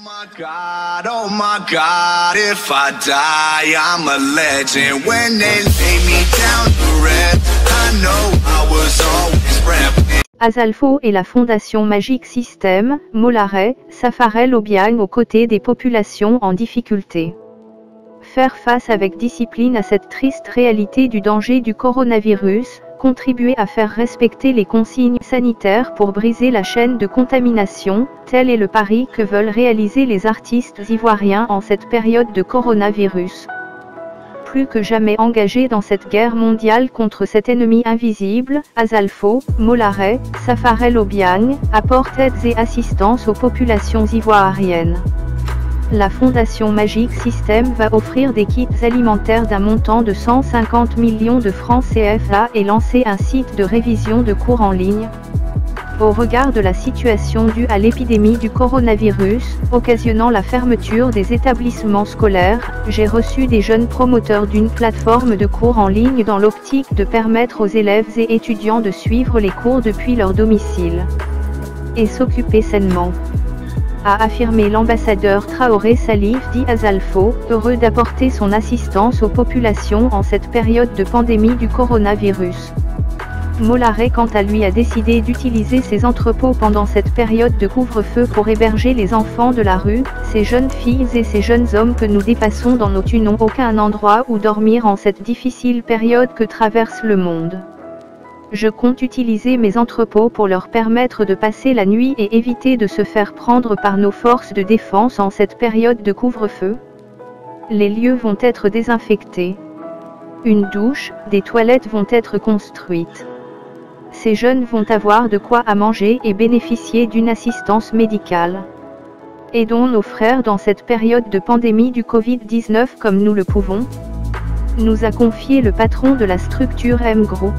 Oh my God, if I die, I'm a legend. When they lay me down to rest, I know I was always repping. Azalfo et la Fondation Magic System, Mollaret, Safarel Obiang aux côtés des populations en difficulté. Faire face avec discipline à cette triste réalité du danger du coronavirus, contribuer à faire respecter les consignes sanitaires pour briser la chaîne de contamination, tel est le pari que veulent réaliser les artistes ivoiriens en cette période de coronavirus. Plus que jamais engagés dans cette guerre mondiale contre cet ennemi invisible, Azalfo, Mollaret, Safarel Obiang, apportent aides et assistance aux populations ivoiriennes. La Fondation Magic System va offrir des kits alimentaires d'un montant de 150 millions de francs CFA et lancer un site de révision de cours en ligne. Au regard de la situation due à l'épidémie du coronavirus, occasionnant la fermeture des établissements scolaires, j'ai reçu des jeunes promoteurs d'une plateforme de cours en ligne dans l'optique de permettre aux élèves et étudiants de suivre les cours depuis leur domicile et s'occuper sainement, a affirmé l'ambassadeur Traoré Salif dit Azalfo, heureux d'apporter son assistance aux populations en cette période de pandémie du coronavirus. Mollaret quant à lui a décidé d'utiliser ses entrepôts pendant cette période de couvre-feu pour héberger les enfants de la rue, ces jeunes filles et ces jeunes hommes que nous dépassons dans nos tues n'ont aucun endroit où dormir en cette difficile période que traverse le monde. Je compte utiliser mes entrepôts pour leur permettre de passer la nuit et éviter de se faire prendre par nos forces de défense en cette période de couvre-feu. Les lieux vont être désinfectés. Une douche, des toilettes vont être construites. Ces jeunes vont avoir de quoi à manger et bénéficier d'une assistance médicale. Aidons nos frères dans cette période de pandémie du Covid-19 comme nous le pouvons, nous a confié le patron de la structure M Group.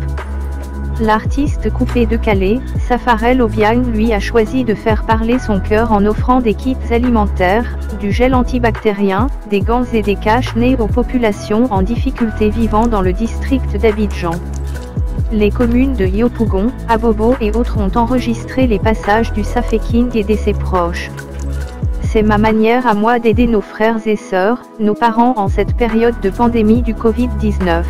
L'artiste coupé de Calais, Safarel Obiang lui a choisi de faire parler son cœur en offrant des kits alimentaires, du gel antibactérien, des gants et des cache-nez aux populations en difficulté vivant dans le district d'Abidjan. Les communes de Yopougon, Abobo et autres ont enregistré les passages du Safeking et de ses proches. C'est ma manière à moi d'aider nos frères et sœurs, nos parents en cette période de pandémie du Covid-19.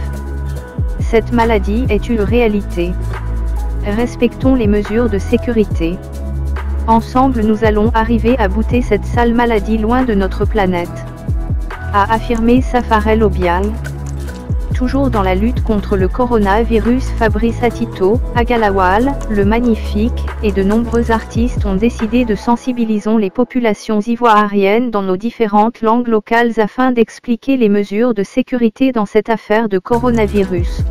Cette maladie est une réalité. Respectons les mesures de sécurité. Ensemble nous allons arriver à bouter cette sale maladie loin de notre planète, a affirmé Safarel Obiang. Toujours dans la lutte contre le coronavirus, Fabrice Atito, Agalawal, le Magnifique, et de nombreux artistes ont décidé de sensibiliser les populations ivoiriennes dans nos différentes langues locales afin d'expliquer les mesures de sécurité dans cette affaire de coronavirus.